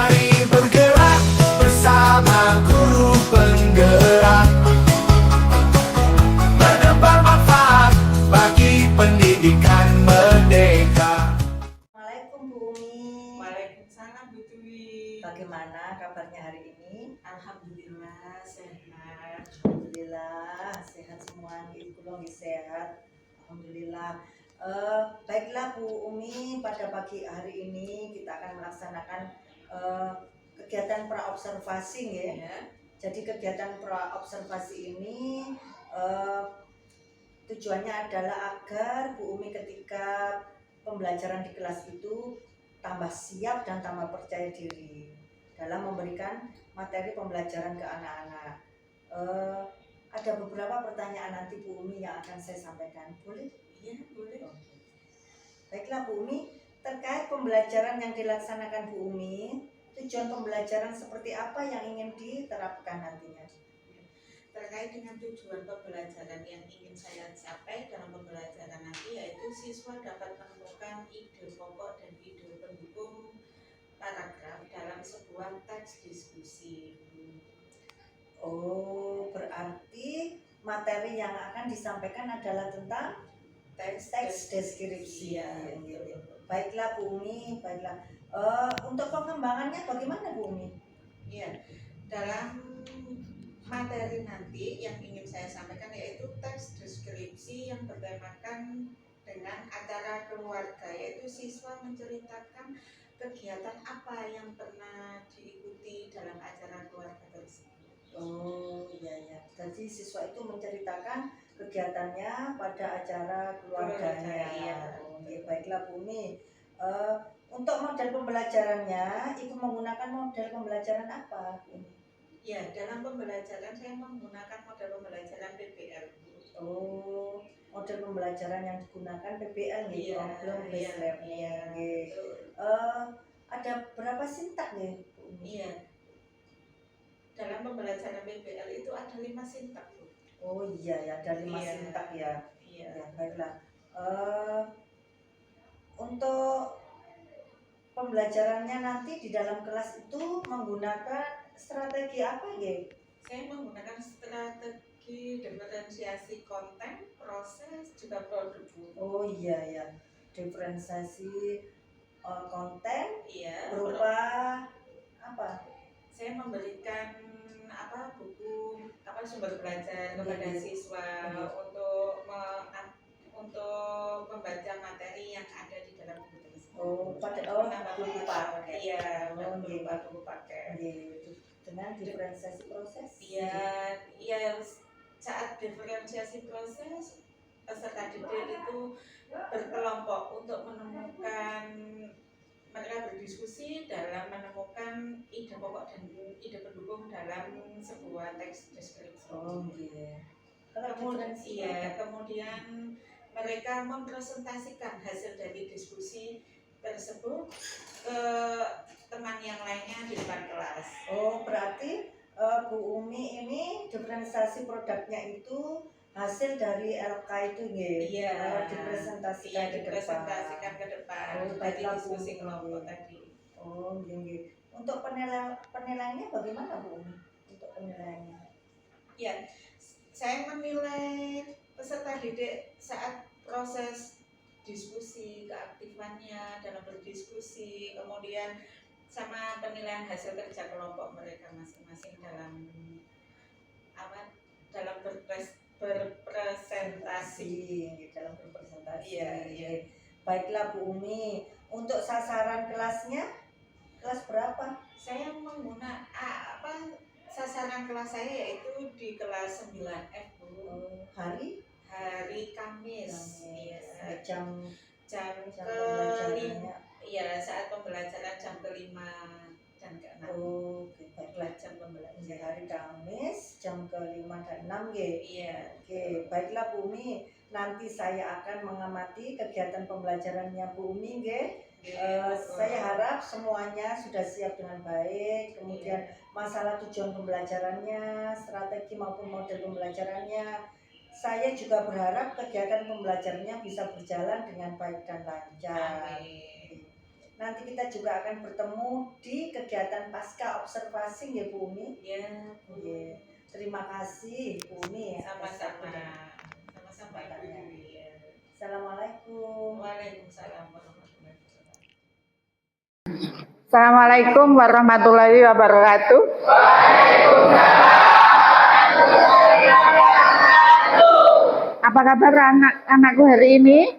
Mari bergerak bersama guru penggerak, menebar manfaat bagi pendidikan merdeka. Assalamualaikum Bu Umi. Waalaikumsalam Bu Dwi. Bagaimana kabarnya hari ini? Alhamdulillah sehat. Alhamdulillah sehat semua. Ibu lagi sehat. Alhamdulillah. Baiklah Bu Umi, pada pagi hari ini kita akan melaksanakan kegiatan praobservasi ya. Jadi kegiatan praobservasi ini tujuannya adalah agar Bu Umi ketika pembelajaran di kelas itu tambah siap dan tambah percaya diri dalam memberikan materi pembelajaran ke anak-anak. Ada beberapa pertanyaan nanti Bu Umi yang akan saya sampaikan. Boleh? Iya, boleh. Oke. Baiklah Bu Umi, terkait pembelajaran yang dilaksanakan Bu Umi, tujuan pembelajaran seperti apa yang ingin diterapkan nantinya? Terkait dengan tujuan pembelajaran yang ingin saya capai dalam pembelajaran nanti, yaitu siswa dapat menemukan ide pokok dan ide pendukung paragraf dalam sebuah teks diskusi. Oh, berarti materi yang akan disampaikan adalah tentang teks deskripsi ya. Baiklah Bu Umi, baiklah. Untuk pengembangannya bagaimana Bu Umi? Ya, dalam materi nanti yang ingin saya sampaikan yaitu teks deskripsi yang bertemakan dengan acara keluarga, yaitu siswa menceritakan kegiatan apa yang pernah diikuti dalam acara keluarga tersebut. Oh iya ya. Jadi siswa itu menceritakan kegiatannya pada acara keluarganya. Iya. Oke, baiklah Bu Umi. Untuk model pembelajarannya, Ibu menggunakan model pembelajaran apa Bu Umi? Ya, dalam pembelajaran saya menggunakan model pembelajaran PBL. Oh, model pembelajaran yang digunakan PBL nih, Iya, problem based learning. iya. Ada berapa sintak nih Bu Umi? Iya. Dalam pembelajaran PBL itu ada 5 sintak, Bu. Oh iya ya, ada 5 Iya. sintak ya. Iya. Ya, baiklah. Untuk pembelajarannya nanti di dalam kelas itu menggunakan strategi apa ya? Saya menggunakan strategi diferensiasi konten, proses, juga produk. Oh iya ya, diferensiasi konten Iya. berupa apa? Saya memberikan buku sumber belajar kepada Iya. siswa Iya. untuk membaca materi yang ada di dalam buku tersebut. Buku paket. Iya, Oh, berupa buku paket. Dengan diferensiasi proses. Iya, saat diferensiasi proses peserta didik itu berkelompok untuk menemukan, mereka berdiskusi dalam menemukan ide pokok dan ide pendukung dalam sebuah teks deskripsi. Oh iya. Kemudian mereka mempresentasikan hasil dari diskusi tersebut ke teman yang lainnya di depan kelas. Oh, berarti Bu Umi ini diferensiasi produknya itu hasil dari LK itu nggih. Iya. Dipresentasikan ke depan. ke depan. Oh, Tadi baiklah, diskusi Bu. kelompok tadi. Oh, nggih. Untuk penilaiannya bagaimana Bu Umi? Untuk penilaiannya? Ya, saya menilai peserta didik saat proses diskusi, keaktifannya dalam berdiskusi, kemudian sama penilaian hasil kerja kelompok mereka masing-masing dalam berpresentasi. Dalam berpresentasi. Iya. Baiklah Bu Umi, untuk sasaran kelasnya kelas berapa? Saya menggunakan sasaran kelas saya yaitu di kelas 9F, Bu. Hari Kamis. Iya. Jam ke-5. Iya, saat pembelajaran jam ke-5 dan ke-6. Oke, baiklah, jam pembelajaran hari Kamis jam ke-5 dan 6 nggih. Iya. Oke, baiklah Bu Umi, nanti saya akan mengamati kegiatan pembelajarannya Bu Umi nggih. Saya harap semuanya sudah siap dengan baik. Kemudian masalah tujuan pembelajarannya, strategi maupun model pembelajarannya, saya juga berharap kegiatan pembelajarannya bisa berjalan dengan baik dan lancar. Amin. nanti kita juga akan bertemu di kegiatan pasca observasi ya Bu Umi. Ya, Iya. Terima kasih Bu Umi ya. sama-sama. Sama-sama Ibu Kesempatannya. Dewi. Ya. Assalamualaikum. Waalaikumsalam warahmatullahi wabarakatuh. Assalamualaikum warahmatullahi wabarakatuh. Apa kabar anak-anakku hari ini?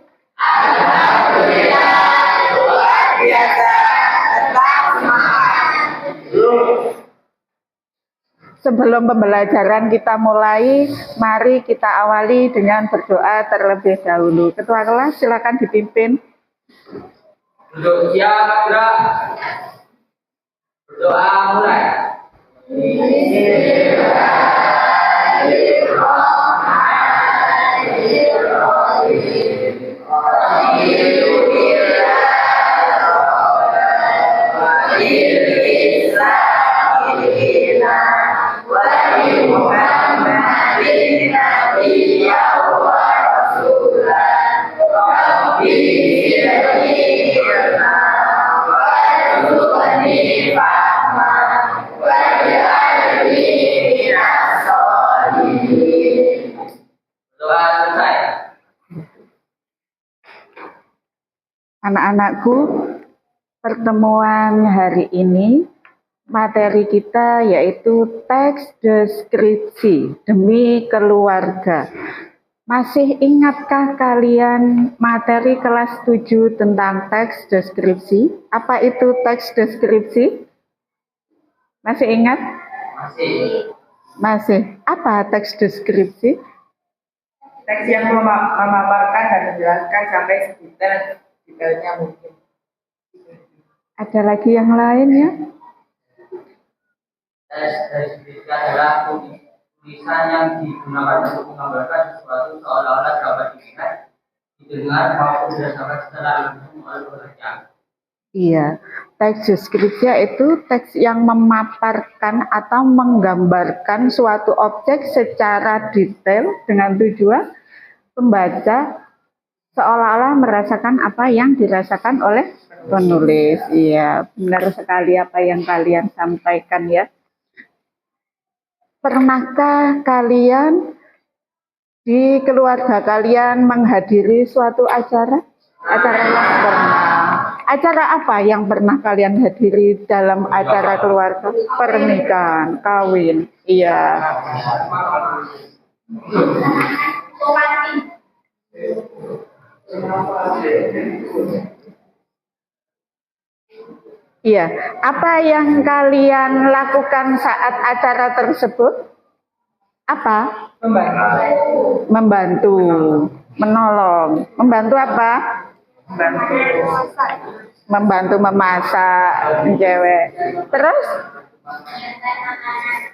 Sebelum pembelajaran kita mulai, mari kita awali dengan berdoa terlebih dahulu. Ketua kelas silakan dipimpin. Duduk siap, gerak. Berdoa mulai. Doa selesai. Anak-anakku, pertemuan hari ini materi kita yaitu teks deskripsi demi keluarga. Masih ingatkah kalian materi kelas 7 tentang teks deskripsi? Apa itu teks deskripsi? Masih ingat? Masih. Masih. Apa teks deskripsi? Teks yang memaparkan dan menjelaskan sampai sedetailnya mungkin. Ada lagi yang lain ya? Teks deskripsi adalah tulisan yang digunakan untuk menggambarkan sesuatu seolah-olah dapat dilihat, didengar maupun dirasakan secara langsung oleh pekerja. Iya, teks deskripsi itu teks yang memaparkan atau menggambarkan suatu objek secara detail dengan tujuan pembaca seolah-olah merasakan apa yang dirasakan oleh penulis. Iya, benar sekali apa yang kalian sampaikan ya. Pernahkah kalian di keluarga kalian menghadiri suatu acara? Acara yang pernah. Acara apa yang pernah kalian hadiri dalam acara keluarga? Pernikahan, kawin. Iya. Iya. Apa yang kalian lakukan saat acara tersebut? Apa? Membantu, menolong. Membantu apa? Membantu memasak, cewek. Terus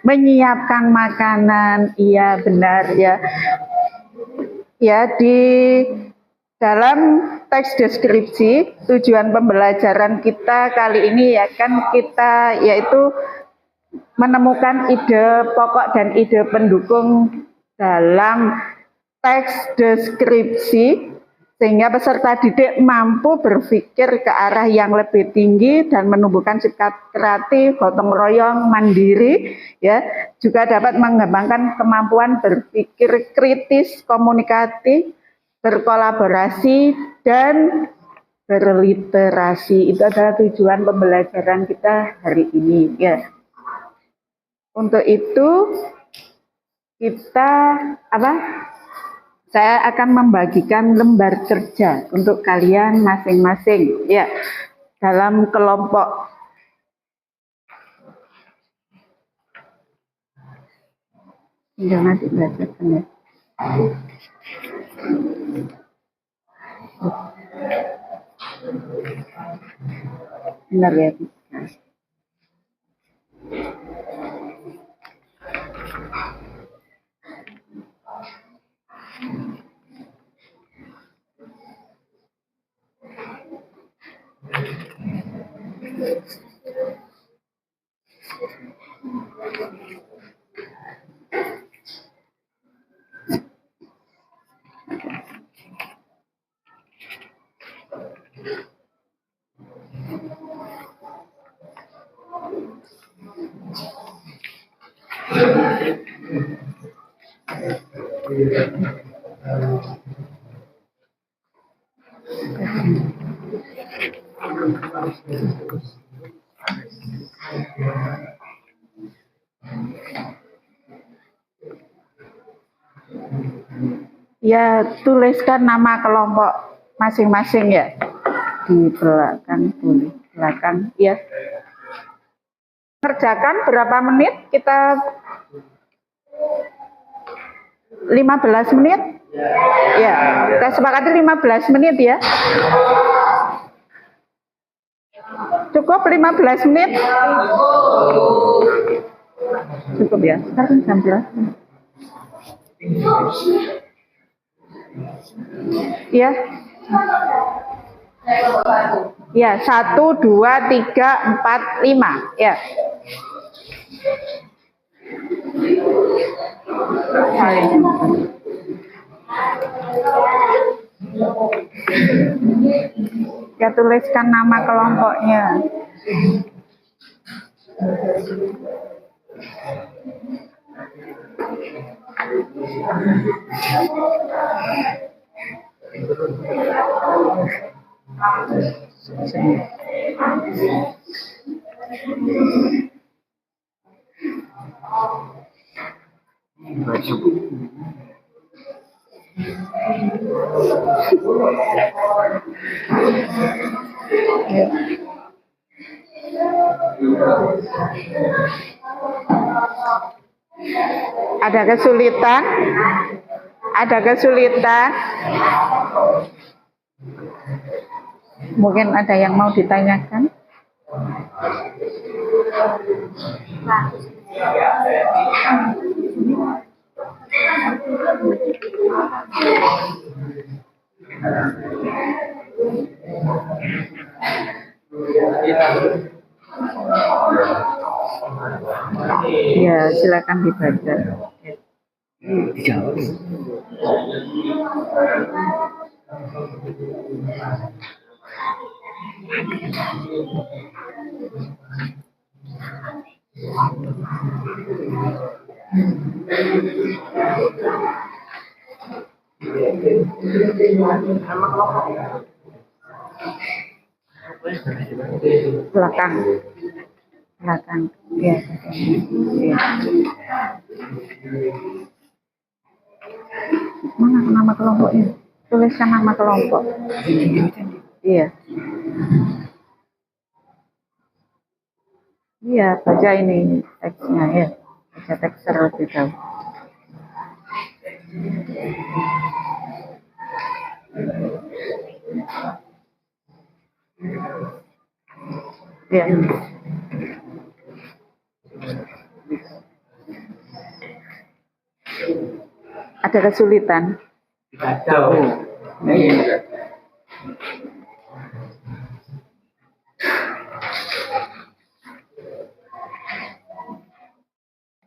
menyiapkan makanan. Iya, benar ya. Ya, di dalam teks deskripsi tujuan pembelajaran kita kali ini ya kan kita yaitu menemukan ide pokok dan ide pendukung dalam teks deskripsi sehingga peserta didik mampu berpikir ke arah yang lebih tinggi dan menumbuhkan sikap kreatif, gotong royong, mandiri, ya juga dapat mengembangkan kemampuan berpikir kritis, komunikatif, berkolaborasi dan berliterasi. Itu adalah tujuan pembelajaran kita hari ini, ya. Untuk itu kita saya akan membagikan lembar kerja untuk kalian masing-masing ya dalam kelompok. Tinggal nanti belajarkan ya. Benar ya. Ya, tuliskan nama kelompok masing-masing ya di belakang, tulis belakang ya. Kerjakan berapa menit? Kita 15 menit. Ya, kita sepakati 15 menit ya. Cukup 15 menit? Cukup ya. Sekarang jam berapa? Ya. Ya, 1, 2, 3, 4, 5. Ya. Ya, tuliskan nama kelompoknya. Ada kesulitan? Ada kesulitan? Mungkin ada yang mau ditanyakan? Ya, silakan dibaca. Belakang. Belakang. Ya. Ya. Mana nama kelompoknya? Tuliskan nama kelompok. Iya. Iya, baca ini teksnya ya. Baca teks terlebih dahulu. Ya. Ada kesulitan?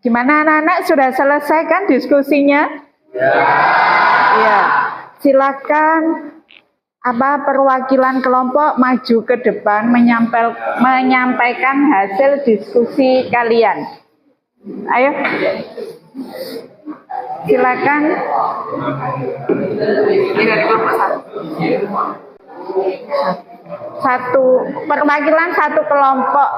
Gimana anak-anak, sudah selesai kan diskusinya? Ya. Silakan perwakilan kelompok maju ke depan menyampaikan hasil diskusi kalian. Ayo. Silakan. Perwakilan satu kelompok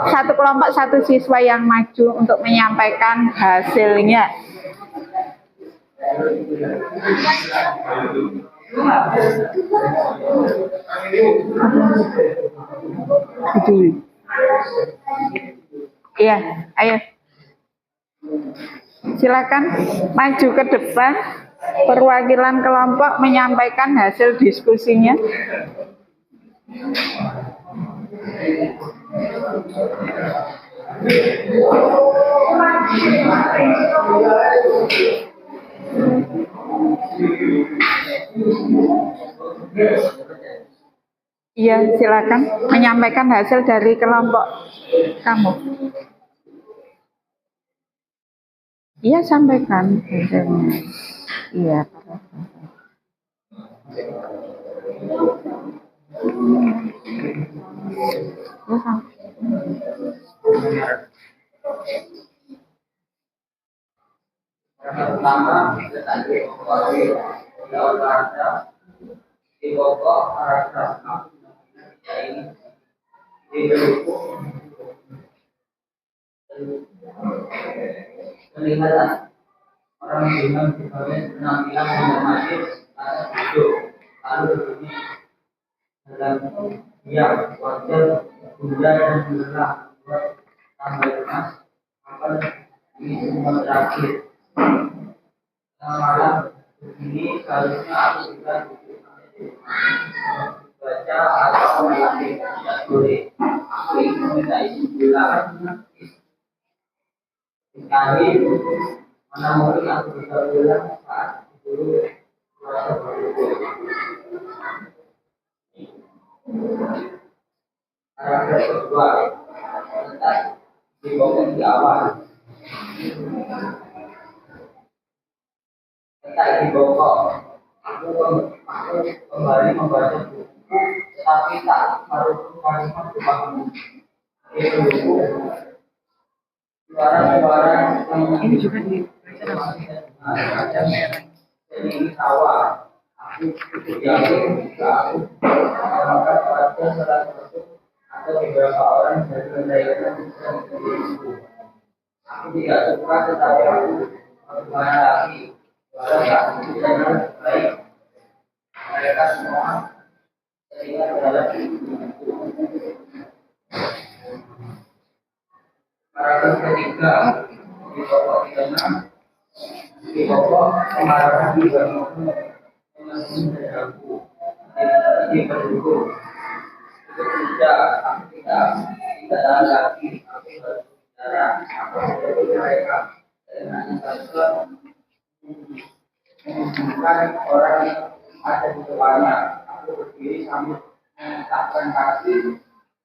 satu siswa yang maju untuk menyampaikan hasilnya. Iya, ayo. Silakan maju ke depan, perwakilan kelompok menyampaikan hasil diskusinya. Iya, silakan menyampaikan hasil dari kelompok kamu. Iya, sampaikan hasilnya. Iya, Yang pertama, tadi mengetahui olahraga di pokok paragraf 6 ini didukung peningkatan orang dengan berbagai penampilan normatif atau hidup lalu berbunyi dalam diam wajar bunda dan belah tambah emas akan ini semua terakhir malam begini seharusnya aku juga baca atau melatih tidak boleh aku ingin minta izin pulang sekali mana mungkin aku bisa pulang saat dulu merasa bersyukur. Paragraf kedua tentang dibawa di awal tentang dibawa aku kembali membaca buku tetapi tak merujuk kalimat berpaham itu buku suara-suara yang Ini juga dibaca ini sawah aku yakin jika aku menggunakan pada salah satu atau beberapa orang dari mereka bisa menjadi ibu. Aku tidak suka tetapi aku bagaimana lagi walau tak benar baik mereka semua terlihat dalam hidupku. Paragraf ketiga di pokok enam di pokok kemarahan juga mengaku ini pendukung itu tidak aku tidak lagi aku berbicara aku seperti mereka dengan satu menghubungkan orang yang ada di depannya aku berdiri sambil mengangkatkan kaki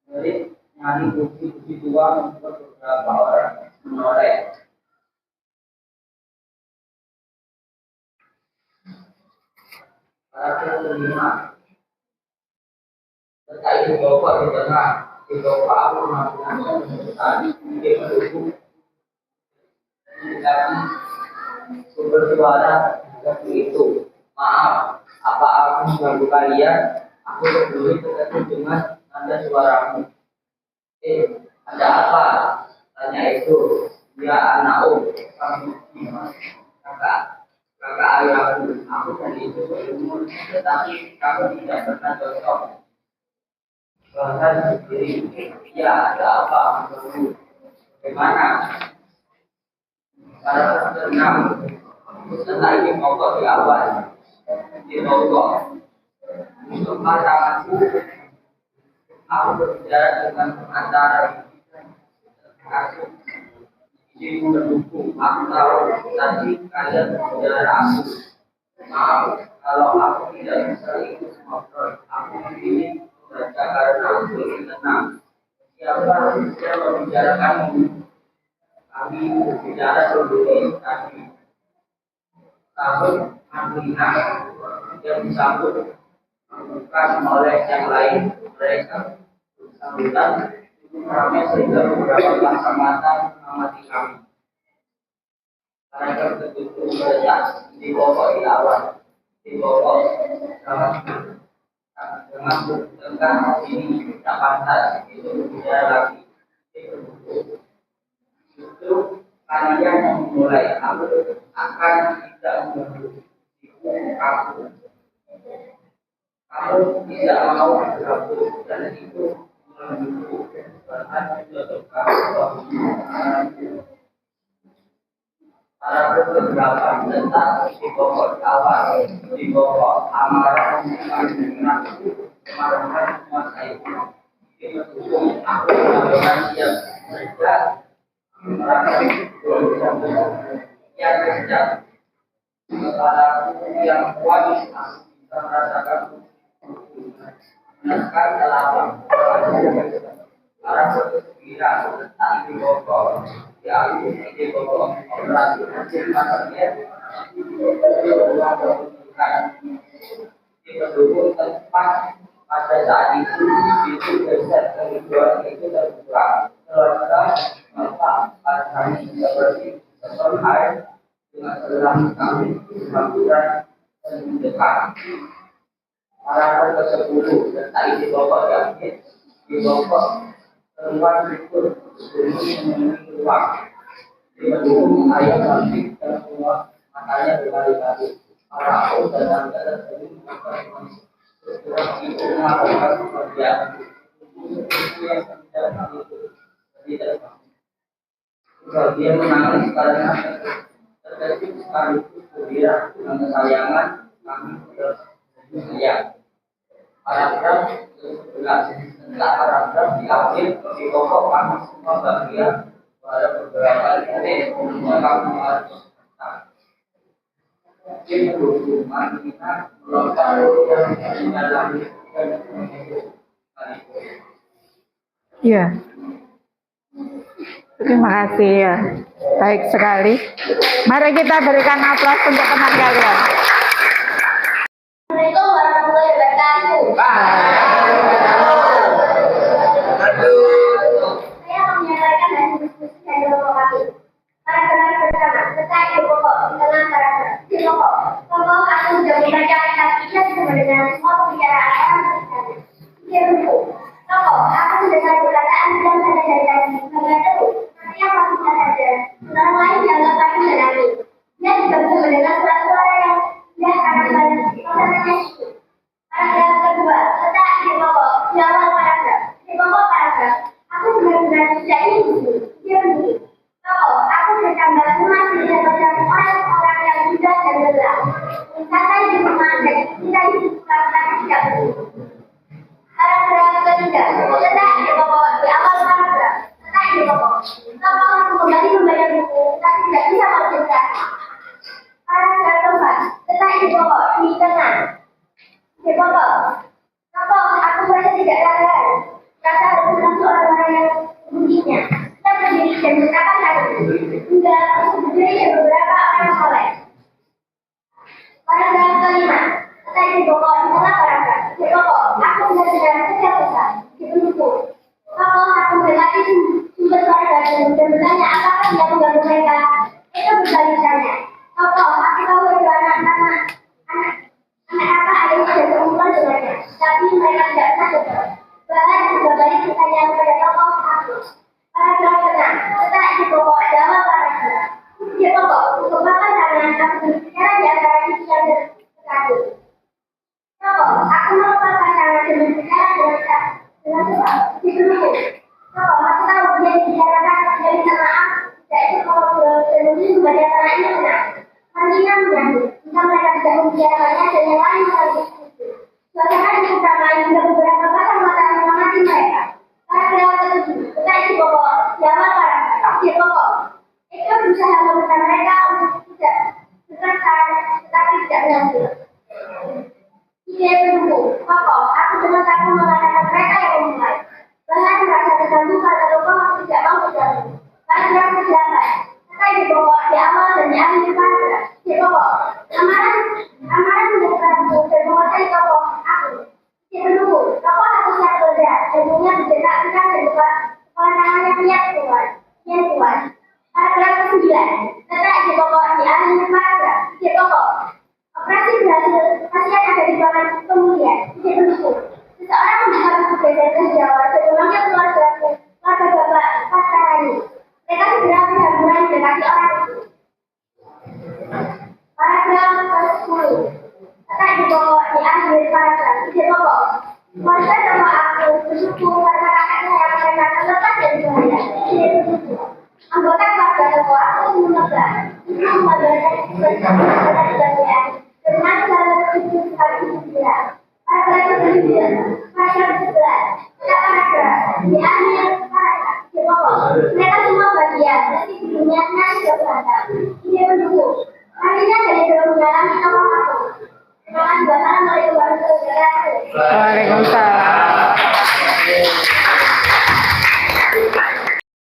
dari nyari bukti-bukti tua untuk beberapa orang menoleh. Paragraf kelima terkait di bawah di tengah di bawah aku melakukan keputusan di pendukung dan sumber suara seperti itu. Maaf, apa aku mengganggu kalian? Aku peduli terkait dengan nada suaramu. Ada apa? Tanya itu. Ya anak kamu gimana? Kakak ayahku, aku dari itu berumur, tetapi kamu tidak pernah cocok. Bahkan sendiri, ya ada apa? Bagaimana? Para pesenam, tentang ini pokok di awal, di pokok. Untuk pasanganku, aku berbicara dengan pengacara. Aku ini mendukung, aku tahu tadi kalian berbicara aku. Maaf, kalau aku tidak bisa ikut ngobrol, aku memilih baca karena aku ingin tenang. Siapa yang bisa membicarakanmu? Kami berbicara sendiri tadi. Tahun 65 yang disambut bukan oleh yang lain mereka sambutan ramai sehingga beberapa kacamata mengamati kami. Mereka betul-betul berdesak di pokok di awal, di pokok dengan ini tidak pantas itu berbicara lagi. Justru kalian yang memulai aku akan tidak mengganggu aku. Kamu tidak mau bergabung dan itu mengganggu bahkan untuk kamu. Para beberapa tentang di pokok awal, di pokok amarah dengan kemarahan semasa itu. Itu aku melakukan yang mereka yang kejam. Para yang kuat bisa merasakan menekan lapang. Para bergembira tentang di pokok. Ya, di pokok operasi hasil pasarnya itu pendukung tempat pada saat itu geser kehidupan itu terbuka setelah mata pasarnya seperti air dengan menentukan. Paragraf ke-10 tentang isi pokok yang di pokok temuan berikut mengenai ruang. Mendukung ayat lanjut dan semua makanya berkali-kali. Para dan anda tersebut itu melakukan pekerjaan itu yang tidak bagian menangis karena terkejut sekaligus gembira dengan kesayangan kami sayang. Paragraf 11 tentang paragraf di akhir di pokok kami semua bagian pada beberapa titik mengungkapkan mungkin berhubungan kita melakukan yang dalam Ya. Terima kasih ya. Baik sekali. Mari kita berikan aplaus untuk teman kalian. Assalamualaikum warahmatullahi wabarakatuh. Saya akan menyampaikan hasil diskusi dari kelompok kami. Paragraf pertama, letak di pokok di tengah paragraf. Di pokok, aku sudah membaca kitabnya bersama dengan semua pembicaraan orang sekitarnya. Dia buku. Pokok, aku mendengar perkataan yang ada dari tadi. Bagian itu, setiap manusia saja. Orang lain dianggap pasti menangis. Dia juga bisa mendengar suara-suara yang indah karena banyak suasananya itu. Paragraf kedua, letak di pokok di awal paragraf. Di pokok paragraf, aku benar-benar tidak ingin buku. Dia buku. Pokok, aku bertambah cemas melihat orang-orang yang muda dan lelah. Santai di rumah dan kita hidup karena tidak buku. Paragraf ketiga, letak di pokok di awal paragraf. Letak di pokok. Pokok aku kembali membaca buku, tapi tidak bisa konsentrasi. Paragraf keempat, letak di pokok di tengah. Di pokok. Pokok aku merasa tidak sabar. Rasa harus menentu orang-orang yang bunyinya. Kita berdiri dan berkata lagi. Hingga aku berdiri dan beberapa orang soleh. Paragraf kelima, letak di pokok di tengah paragraf. Di pokok, aku benar-benar setiap besar. Di buku. Pokok aku mendekati sumber keluarga dan bertanya apakah dia mengganggu mereka. Itu berbalik tanya. Pokok, aku tahu itu anak apa ayahnya dan seumuran dengannya. Tapi mereka tidak pernah jawab. Bahkan juga balik bertanya kepada tokoh aku. Paragraf ke-6, letak di pokok di awal paragraf. Di pokok, untuk makan tangan aku berbicara di antara sisi yang terkadang. Pokok, aku melepaskan tangan dan berbicara dengan sebab. Di buku. Pokok, aku tahu dia dibicarakan dan minta maaf. Tidak itu kalau berhenti kepada anaknya benar. Hanya mengganggu. Jika mereka tidak membicarakannya dan yang lain sekaligus itu. Suasana di pertama hingga beberapa pasang mata mengamati mereka. Paragraf ke-7, letak di pokok di awal paragraf. Di pokok, itu berusaha meminta mereka untuk tidak berkesan, tetapi tidak berhasil. Ide pendukung, pokok, aku dengan takut mengatakan mereka yang memulai. Bahkan merasa terganggu karena tokoh aku tidak mau bergabung. Paragraf ke-8, letak di pokok di awal dan di akhir paragraf. Di pokok, amaran mendekat dan menguasai tokoh aku. Di pendukung, tokoh aku siap kerja dan punya bergerak kencang dan kepala tangannya yang kuat. Paragraf ke-9, letak di pokok di akhir paragraf. Di pokok, operasi berhasil, pasien ada di ruangan kemudian. Di pendukung, seseorang membuka buku dan terjawab dan memangnya keluarga bapak Pastarani. Mereka segera berhamburan mendekati orang itu. Paragraf ke-10, letak di pokok di akhir paragraf. Di pokok, keluarga sama aku bersyukur karena kakaknya yang mereka terlepas dari bahaya. Di pendukung, anggota keluarga tokoh aku menebak. Itu membagikan bersama pada kebahagiaan. Dengan cara itu sekaligus gembira. Paragraf ke-9, paragraf ke-11, letak paragraf di akhir paragraf. Di pokok, mereka semua bahagia meski dunia sudah beragam. Ini pendukung. Artinya dari dalam mengalami tokoh aku. Terima kasih. Wassalamualaikum warahmatullahi wabarakatuh. Waalaikumsalam.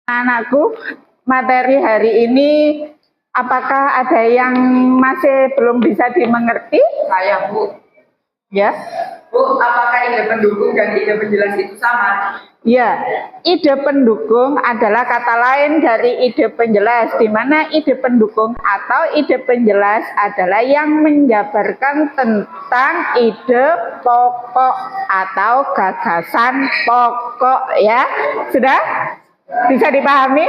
Anakku, materi hari ini apakah ada yang masih belum bisa dimengerti? Saya, Bu. Ya. Bu, apakah ide pendukung dan ide penjelas itu sama? Ya, ide pendukung adalah kata lain dari ide penjelas, di mana ide pendukung atau ide penjelas adalah yang menjabarkan tentang ide pokok atau gagasan pokok, ya. Sudah? Bisa dipahami?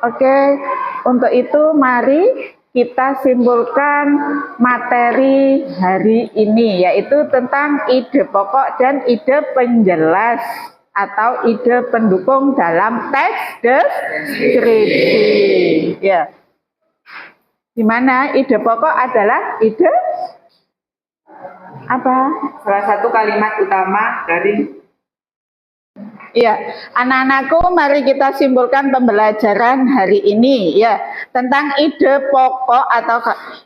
Oke, untuk itu mari kita simpulkan materi hari ini, yaitu tentang ide pokok dan ide penjelas atau ide pendukung dalam teks deskripsi. Ya, di mana ide pokok adalah ide apa? Salah satu kalimat utama dari Ya, anak-anakku, mari kita simpulkan pembelajaran hari ini ya tentang ide pokok atau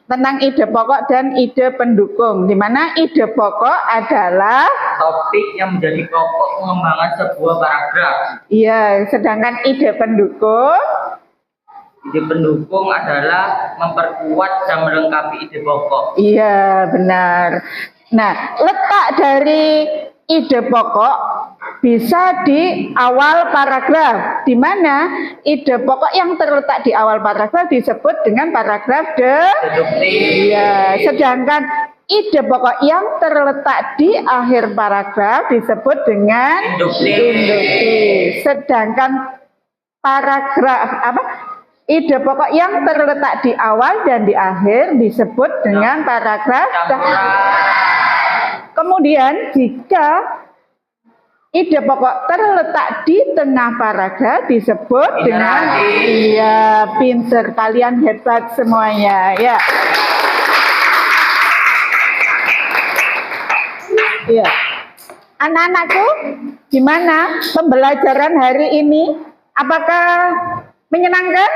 tentang ide pokok dan ide pendukung. Di mana ide pokok adalah topik yang menjadi pokok pengembangan sebuah paragraf. iya, sedangkan ide pendukung adalah memperkuat dan melengkapi ide pokok. iya, benar. Nah, letak dari ide pokok bisa di awal paragraf, di mana ide pokok yang terletak di awal paragraf disebut dengan paragraf Deduktif. iya, sedangkan ide pokok yang terletak di akhir paragraf disebut dengan induktif. Sedangkan ide pokok yang terletak di awal dan di akhir disebut dengan paragraf Kemudian jika ide pokok terletak di tengah paragraf disebut dengan iya, pinter, kalian hebat semuanya ya. Iya. Anak-anakku, gimana pembelajaran hari ini? Apakah menyenangkan?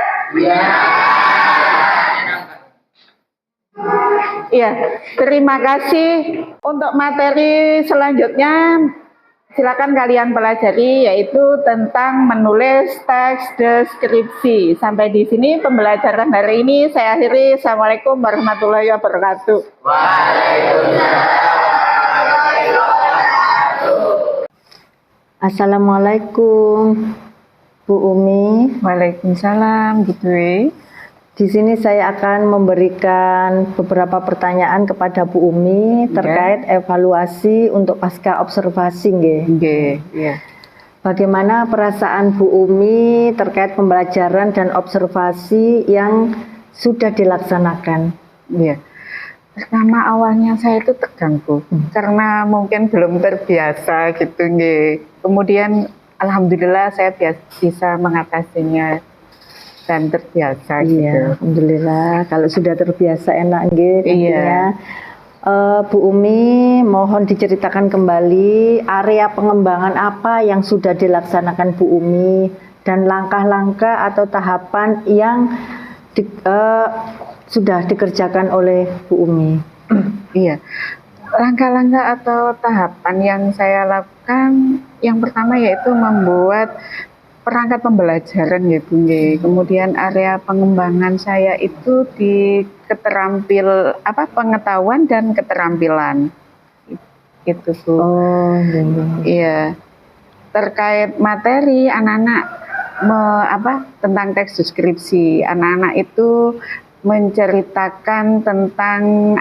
Iya, terima kasih. Untuk materi selanjutnya silakan kalian pelajari, yaitu tentang menulis teks deskripsi. Sampai di sini pembelajaran hari ini saya akhiri. Assalamualaikum warahmatullahi wabarakatuh. Assalamualaikum Bu Umi. Waalaikumsalam, Bu Dwi. Di sini saya akan memberikan beberapa pertanyaan kepada Bu Umi terkait evaluasi untuk pasca observasi, nggih. Nggih, iya. Bagaimana perasaan Bu Umi terkait pembelajaran dan observasi yang sudah dilaksanakan? Iya. Pertama awalnya saya itu tegang, Bu, karena mungkin belum terbiasa gitu, nggih. Kemudian alhamdulillah saya bisa mengatasinya dan terbiasa gitu. Iya, alhamdulillah. Kalau sudah terbiasa enak nggih tentunya. Bu Umi, mohon diceritakan kembali area pengembangan apa yang sudah dilaksanakan Bu Umi dan langkah-langkah atau tahapan yang sudah dikerjakan oleh Bu Umi. Iya. Langkah-langkah atau tahapan yang saya lakukan, yang pertama yaitu membuat perangkat pembelajaran ya Bu. Kemudian area pengembangan saya itu di pengetahuan dan keterampilan. Itu Bu. Oh, iya. Terkait materi anak-anak tentang teks deskripsi, anak-anak itu menceritakan tentang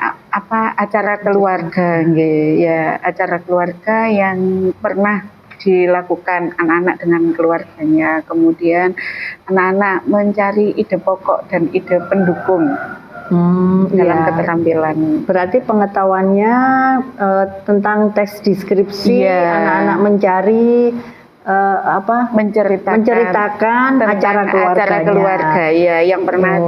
acara keluarga, ya, acara keluarga yang pernah dilakukan anak-anak dengan keluarganya. Kemudian anak-anak mencari ide pokok dan ide pendukung dalam keterampilan. Berarti pengetahuannya tentang teks deskripsi, anak-anak mencari menceritakan acara keluarga ya yang pernah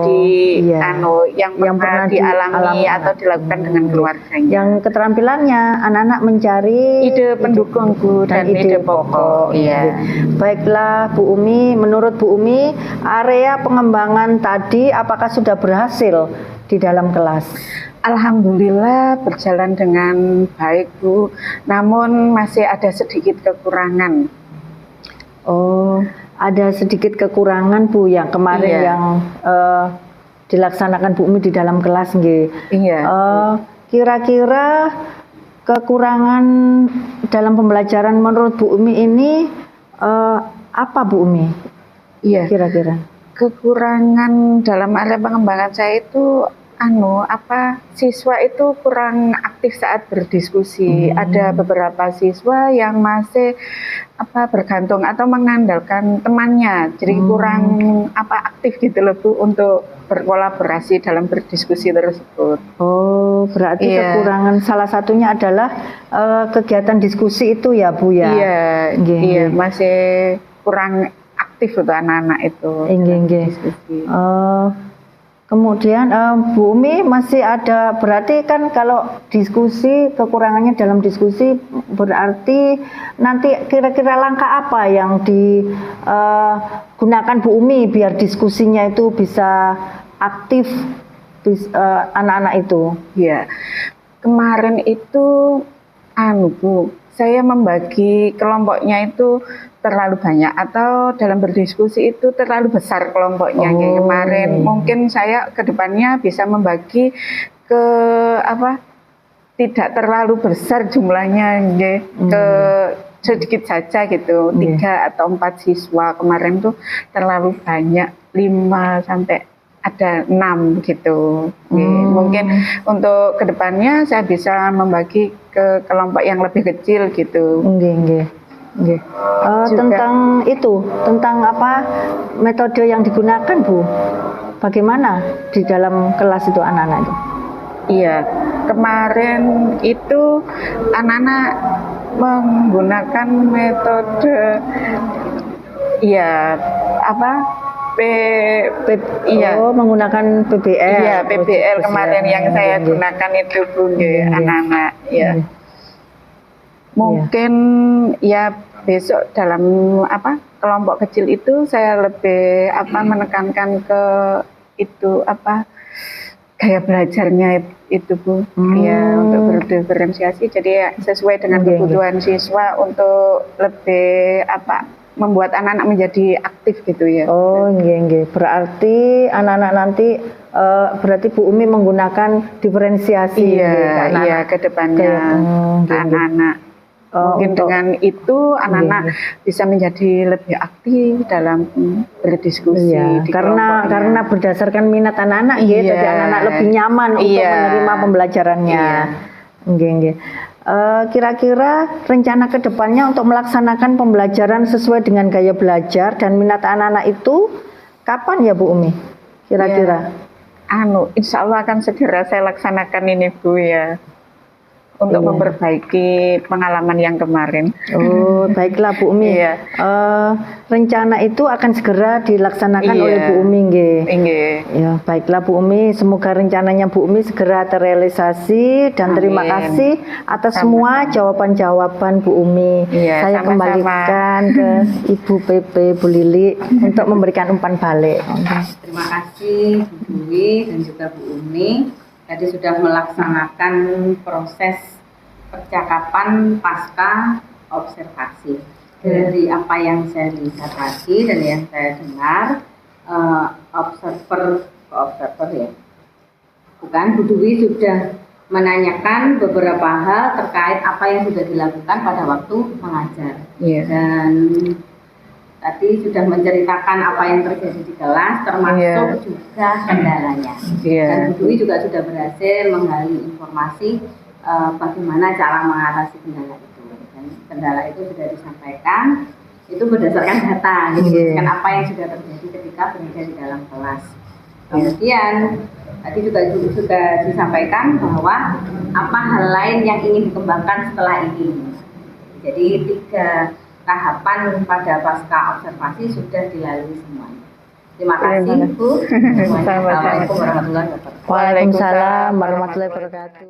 dialami atau dilakukan dengan keluarganya. Yang keterampilannya anak-anak mencari ide pendukung Bu dan ide pokok. Iya. Baiklah Bu Umi, menurut Bu Umi area pengembangan tadi apakah sudah berhasil di dalam kelas? Alhamdulillah berjalan dengan baik Bu, namun masih ada sedikit kekurangan. Oh, ada sedikit kekurangan Bu yang kemarin yang dilaksanakan Bu Umi di dalam kelas nggih. Iya. Kira-kira kekurangan dalam pembelajaran menurut Bu Umi ini apa Bu Umi Iya, kira-kira? kekurangan dalam area pengembangan saya itu siswa itu kurang aktif saat berdiskusi. Ada beberapa siswa yang masih bergantung atau mengandalkan temannya, jadi kurang aktif gitu loh Bu untuk berkolaborasi dalam berdiskusi tersebut. Oh, berarti Iya. kekurangan salah satunya adalah kegiatan diskusi itu ya Bu ya? Iya, Nggih, iya nggih. masih kurang aktif untuk anak-anak itu. Nggih, nggih. Diskusi. Kemudian Bu Umi masih ada, berarti kan kalau diskusi, kekurangannya dalam diskusi berarti nanti kira-kira langkah apa yang digunakan Bu Umi biar diskusinya itu bisa aktif anak-anak itu? Ya, kemarin itu Bu, saya membagi kelompoknya itu terlalu banyak atau dalam berdiskusi itu terlalu besar kelompoknya. Kayak Oh. kemarin mungkin saya ke depannya bisa membagi ke tidak terlalu besar jumlahnya, ke sedikit saja gitu, 3 atau 4 siswa. Kemarin tuh terlalu banyak, 5 sampai ada 6 gitu. Mungkin untuk kedepannya saya bisa membagi ke kelompok yang lebih kecil gitu. Nggih, nggih. Nggih. Tentang itu, tentang metode yang digunakan Bu? Bagaimana di dalam kelas itu anak-anak itu? Iya, kemarin itu anak-anak menggunakan metode menggunakan PBL. Iya, PBL kemarin yang saya Nggih. gunakan itu Bu, anak-anak ya. Nggih. Mungkin ya besok dalam kelompok kecil itu saya lebih menekankan ke itu gaya belajarnya itu Bu, ya untuk berdiferensiasi, jadi ya sesuai dengan kebutuhan siswa untuk lebih membuat anak-anak menjadi aktif gitu ya. Oh, nggih. Berarti anak-anak nanti berarti Bu Umi menggunakan diferensiasi Iya, ke depannya anak-anak. Mungkin dengan itu anak-anak bisa menjadi lebih aktif dalam berdiskusi di kelompoknya. karena berdasarkan minat anak-anak Iya. jadi anak-anak lebih nyaman untuk Iya. menerima pembelajarannya. Nggih. Kira-kira rencana ke depannya untuk melaksanakan pembelajaran sesuai dengan gaya belajar dan minat anak-anak itu kapan ya Bu Umi? Kira-kira? Insya Allah akan segera saya laksanakan ini Bu ya, untuk memperbaiki pengalaman yang kemarin. Oh, baiklah Bu Umi. Iya. Rencana itu akan segera dilaksanakan Iya. oleh Bu Umi, nggih. Nggih. Ya, baiklah Bu Umi, semoga rencananya Bu Umi segera terrealisasi dan terima Amin. kasih atas semua jawaban-jawaban Bu Umi. Iya, Saya sama-sama. kembalikan ke Ibu PP Bu Lili untuk memberikan umpan balik. Terima kasih Bu Dwi dan juga Bu Umi. Tadi sudah melaksanakan proses percakapan pasca observasi. Dari apa yang saya lihat tadi dan yang saya dengar, observer ya, bukan, Bu Dwi sudah menanyakan beberapa hal terkait apa yang sudah dilakukan pada waktu mengajar. Iya. Dan tadi sudah menceritakan apa yang terjadi di kelas, termasuk juga kendalanya. Dan Bu Dwi juga sudah berhasil menggali informasi bagaimana cara mengatasi kendala itu. Dan kendala itu sudah disampaikan, itu berdasarkan data, gitu, berdasarkan apa yang sudah terjadi ketika berada di dalam kelas. Kemudian tadi juga sudah disampaikan bahwa apa hal lain yang ingin dikembangkan setelah ini. Jadi 3 tahapan pada pasca observasi sudah dilalui semuanya. Terima kasih Bu. Assalamualaikum warahmatullahi wabarakatuh. Waalaikumsalam warahmatullahi wabarakatuh.